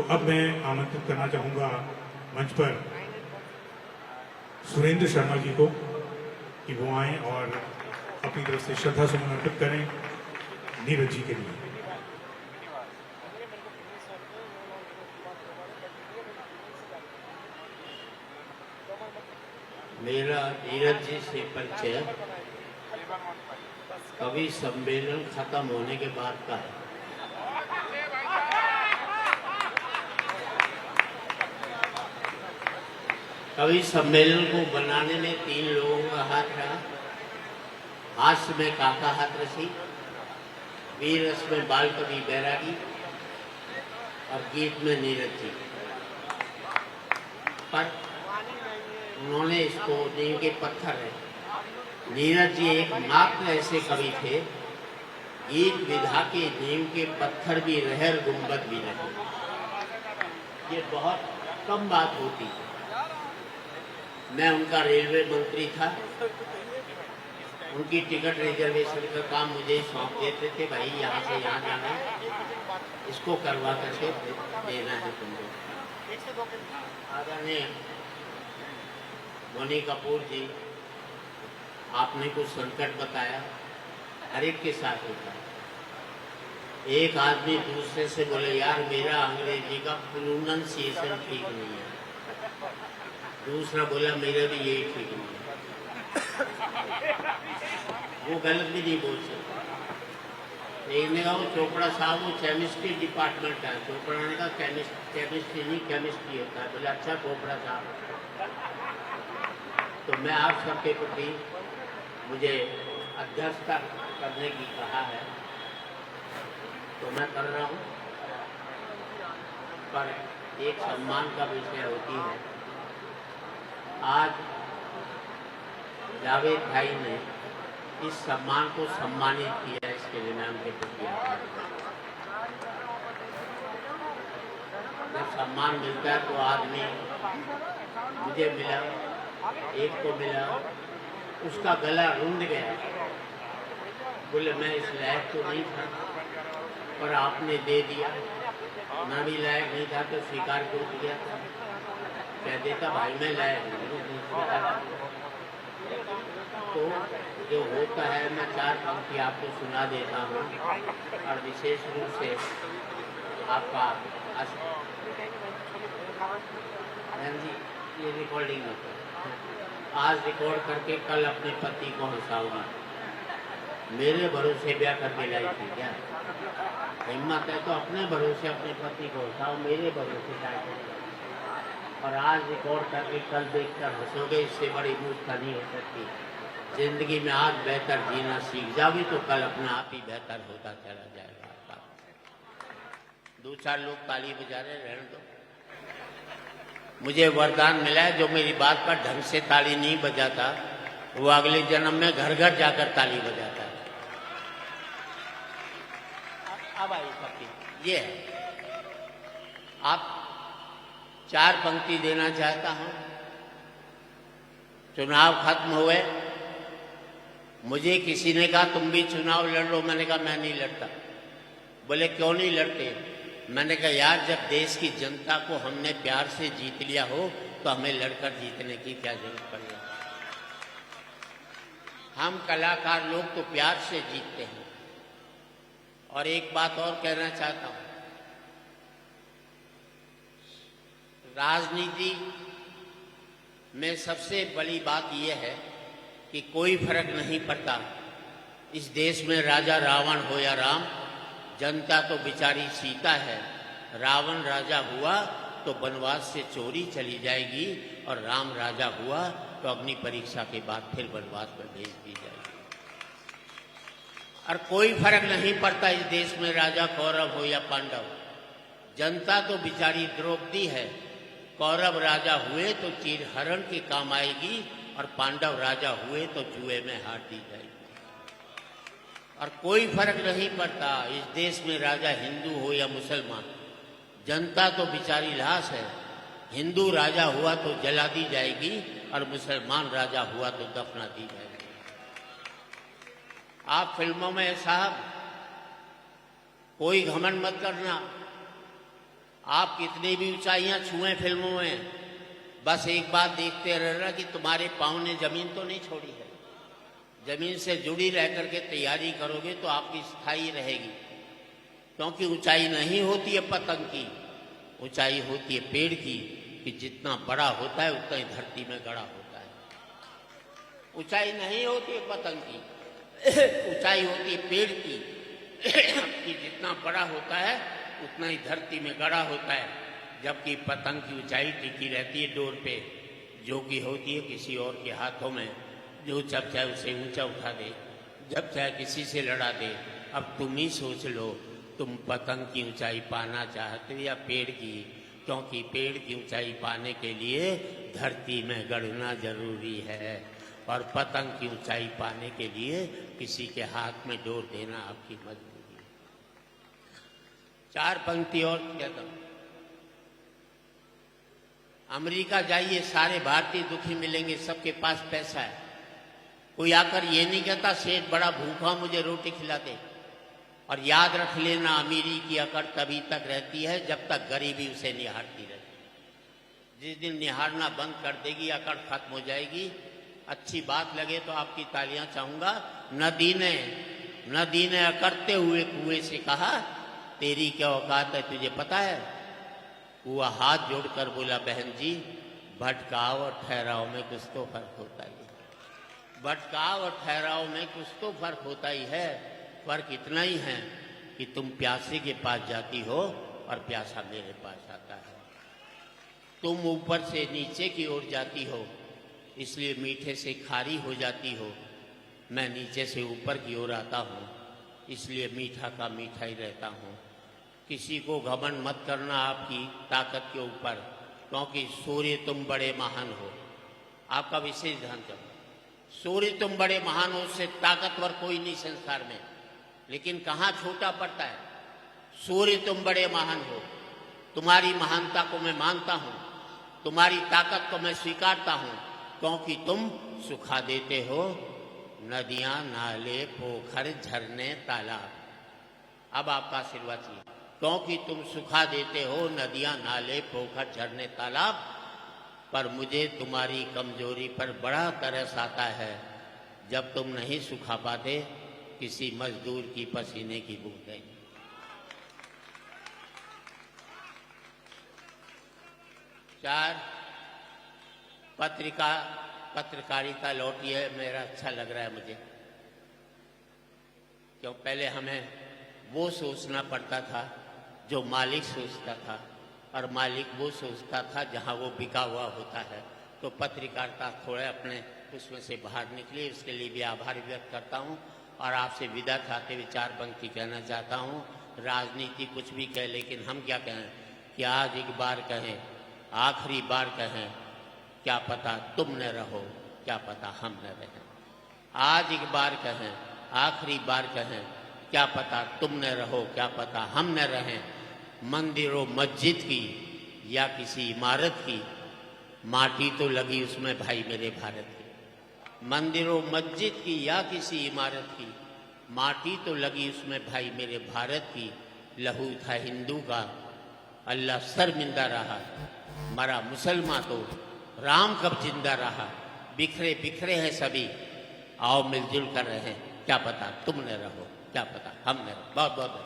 अब मैं आमंत्रित करना चाहूंगा मंच पर सुरेंद्र शर्मा जी को कि वो आएं और अपनी तरफ से श्रद्धा सुमन अर्पित करें नीरज जी के लिए। मेरा नीरज जी से परिचय कवि सम्मेलन खत्म होने के बाद का है। कवि सम्मेलन को बनाने में 3 लोगों का हाथ रहा। हास्य में काका हाथरसी, वीर रस में बाल कवि बैरागी और गीत में नीरज जी। पर उन्होंने इसको नींव के पत्थर है। नीरज जी एकमात्र ऐसे कवि थे, गीत विधा के नींव के पत्थर भी रहर गुंबद भी नहीं। ये बहुत कम बात होती है। मैं उनका रेलवे मंत्री था, उनकी टिकट रिजर्वेशन का काम मुझे सौंप देते थे, भाई यहाँ से यहाँ जाना है, इसको करवा करके देना है तुमको। आदरणीय मोनी कपूर जी, आपने कुछ संकट बताया, हर एक के साथ होता है। एक आदमी दूसरे से बोले यार मेरा अंग्रेजी का प्रोनाउंसिएशन ठीक नहीं है, दूसरा बोला मेरा भी यही ठीक नहीं है। वो गलत भी नहीं बोल सकता। एक ने कहा वो चोपड़ा साहब वो केमिस्ट्री डिपार्टमेंट का है। चोपड़ा ने कहा केमिस्ट्री नहीं केमिस्ट्री होता है। बोले अच्छा चोपड़ा साहब, तो मैं आप सबके प्रति मुझे अध्यक्षता करने की कहा है तो मैं कर रहा हूँ, पर एक सम्मान का विषय होती है। आज जावेद भाई ने इस सम्मान को सम्मानित किया, इसके लिए मैं उनके प्रति आभार। जब सम्मान मिलता है तो आदमी, मुझे मिला, एक को मिला, उसका गला रुंध गया, बोले मैं इस लायक तो नहीं था पर आपने दे दिया। मैं भी लायक नहीं था तो स्वीकार क्यों किया था? कह देता भाई मैं लायक नहीं। तो जो होता है मैं 4 पंक्ति आपको सुना देता हूँ और विशेष रूप से आपका ये रिकॉर्डिंग होता है। आज रिकॉर्ड करके कल अपने पति को हंसाऊंगा। मेरे भरोसे ब्याह करके लाई थी क्या? हिम्मत है तो अपने भरोसे अपने पति को हंसाओ, मेरे भरोसे क्या करें? और आज रिकॉर्ड करके कल देखकर हंसोगे, इससे बड़ी मूर्खता नहीं हो सकती। जिंदगी में आज बेहतर जीना सीख जाओगे तो कल अपना आप ही बेहतर होता चला जाएगा। 2-4 लोग ताली बजा रहे, रहने दो। मुझे वरदान मिला है, जो मेरी बात पर ढंग से ताली नहीं बजाता वो अगले जन्म में घर घर जाकर ताली बजाता है। अब आई पक्की ये है। आप 4 पंक्ति देना चाहता हूं। चुनाव खत्म हुए, मुझे किसी ने कहा तुम भी चुनाव लड़ लो। मैंने कहा मैं नहीं लड़ता। बोले क्यों नहीं लड़ते? मैंने कहा यार जब देश की जनता को हमने प्यार से जीत लिया हो तो हमें लड़कर जीतने की क्या जरूरत पड़ेगी? हम कलाकार लोग तो प्यार से जीतते हैं। और एक बात और कहना चाहता हूं, राजनीति में सबसे बड़ी बात यह है कि कोई फर्क नहीं पड़ता इस देश में राजा रावण हो या राम, जनता तो बेचारी सीता है। रावण राजा हुआ तो वनवास से चोरी चली जाएगी और राम राजा हुआ तो अग्नि परीक्षा के बाद फिर वनवास में भेज दी जाएगी। और कोई फर्क नहीं पड़ता इस देश में राजा कौरव हो या पांडव, जनता तो बेचारी द्रौपदी है। कौरव राजा हुए तो चीरहरण के काम आएगी और पांडव राजा हुए तो जुए में हार दी जाएगी। और कोई फर्क नहीं पड़ता इस देश में राजा हिंदू हो या मुसलमान, जनता तो बेचारी लाश है। हिंदू राजा हुआ तो जला दी जाएगी और मुसलमान राजा हुआ तो दफना दी जाएगी। आप फिल्मों में साहब कोई घमंड मत करना, आप कितनी भी ऊंचाइयां छुएं फिल्मों में, बस एक बात देखते रहना कि तुम्हारे पाँव ने जमीन तो नहीं छोड़ी है। जमीन से जुड़ी रह करके तैयारी करोगे तो आपकी स्थायी रहेगी। क्योंकि ऊंचाई नहीं होती है पतंग की, ऊंचाई होती है पेड़ की, कि जितना बड़ा होता है उतना ही धरती में गड़ा होता है। ऊंचाई नहीं होती है पतंग की, ऊंचाई होती है पेड़ की, कि जितना बड़ा होता है उतना ही धरती में गड़ा होता है। जबकि पतंग की ऊंचाई टिकी रहती है डोर पे, जो कि होती है किसी और के हाथों में, जो जब चाहे उसे ऊंचा उठा दे, जब चाहे किसी से लड़ा दे। अब तुम ही सोच लो, तुम पतंग की ऊंचाई पाना चाहते हो या पेड़ की? क्योंकि पेड़ की ऊंचाई पाने के लिए धरती में गड़ना जरूरी है, और पतंग की ऊंचाई पाने के लिए किसी के हाथ में डोर देना आपकी मजबूरी है। 4 पंक्ति और कहता हूं। अमेरिका जाइए, सारे भारतीय दुखी मिलेंगे, सबके पास पैसा है। कोई आकर ये नहीं कहता सेठ बड़ा भूखा मुझे रोटी खिला दे। और याद रख लेना, अमीरी की अकड़ तभी तक रहती है जब तक गरीबी उसे निहारती रहती। जिस दिन निहारना बंद कर देगी अकड़ खत्म हो जाएगी। अच्छी बात लगे तो आपकी तालियां चाहूंगा। नदी ने अकड़ते हुए कुएं से कहा, तेरी क्या औकात है तुझे पता है? कुआं हाथ जोड़कर बोला, बहन जी भटकाव और ठहराव में कुछ तो फर्क होता ही है। भटकाव और ठहराव में कुछ तो फर्क होता ही है। फर्क इतना ही है कि तुम प्यासे के पास जाती हो और प्यासा मेरे पास आता है। तुम ऊपर से नीचे की ओर जाती हो, इसलिए मीठे से खारी हो जाती हो। मैं नीचे से ऊपर की ओर आता हूँ, इसलिए मीठा का मीठा ही रहता हूँ। किसी को घमंड मत करना आपकी ताकत के ऊपर, क्योंकि सूर्य तुम बड़े महान हो। आपका विशेष ध्यान करो, सूर्य तुम बड़े महान हो, उससे ताकतवर कोई नहीं संसार में। लेकिन कहाँ छोटा पड़ता है? सूर्य तुम बड़े महान हो, तुम्हारी महानता को मैं मानता हूँ, तुम्हारी ताकत को मैं स्वीकारता हूँ, क्योंकि तुम सुखा देते हो नदियां, नाले, पोखर, झरने, तालाब। अब आपका आशीर्वाद चाहिए। क्योंकि तुम सुखा देते हो नदियां, नाले, पोखर, झरने, तालाब, पर मुझे तुम्हारी कमजोरी पर बड़ा तरस आता है जब तुम नहीं सुखा पाते किसी मजदूर की पसीने की बूंदें। 4 पत्रकारिता लौटी है। मेरा अच्छा लग रहा है मुझे, क्यों पहले हमें वो सोचना पड़ता था जो मालिक सोचता था, और मालिक वो सोचता था जहां वो बिका हुआ होता है। तो पत्रकारिता थोड़े अपने उसमें से बाहर निकली, उसके लिए भी आभार व्यक्त करता हूं। और आपसे विदा खाते हुए 4 पंक्ति कहना चाहता हूं। राजनीति कुछ भी कहे, लेकिन हम क्या कहें कि आज एक बार कहें, आखिरी बार कहें, क्या पता तुम न रहो, क्या पता हम न रहें। आज एक बार कहें, आखिरी बार कहें, क्या पता तुम न रहो, क्या पता हम न रहें। मंदिरों मस्जिद की या किसी इमारत की, माटी तो लगी उसमें भाई मेरे भारत की। मंदिरों मस्जिद की या किसी इमारत की, माटी तो लगी उसमें भाई मेरे भारत की। लहू था हिंदू का, अल्लाह शर्मिंदा रहा, मरा मुसलमान तो राम कब जिंदा रहा। बिखरे बिखरे हैं सभी, आओ मिलजुल कर रहे हैं, क्या पता तुम न रहो, क्या पता हम न रहो। बहुत बहुत